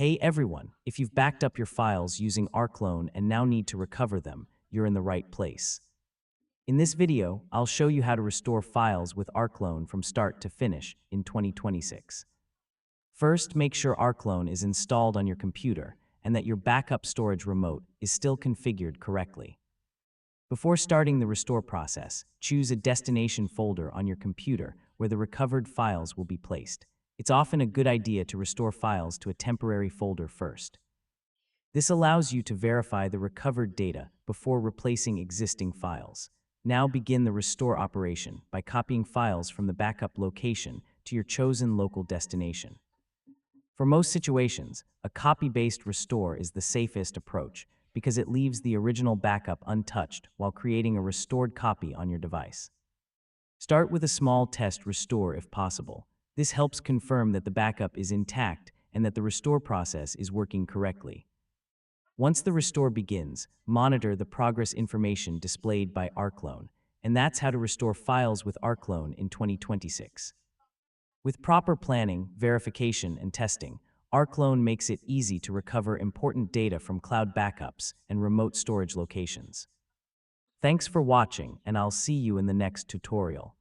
Hey everyone, if you've backed up your files using Rclone and now need to recover them, you're in the right place. In this video, I'll show you how to restore files with Rclone from start to finish in 2026. First, make sure Rclone is installed on your computer and that your backup storage remote is still configured correctly. Before starting the restore process, choose a destination folder on your computer where the recovered files will be placed. It's often a good idea to restore files to a temporary folder first. This allows you to verify the recovered data before replacing existing files. Now begin the restore operation by copying files from the backup location to your chosen local destination. For most situations, a copy-based restore is the safest approach because it leaves the original backup untouched while creating a restored copy on your device. Start with a small test restore if possible. This helps confirm that the backup is intact and that the restore process is working correctly. Once the restore begins, monitor the progress information displayed by Rclone, and that's how to restore files with Rclone in 2026. With proper planning, verification, and testing, Rclone makes it easy to recover important data from cloud backups and remote storage locations. Thanks for watching, and I'll see you in the next tutorial.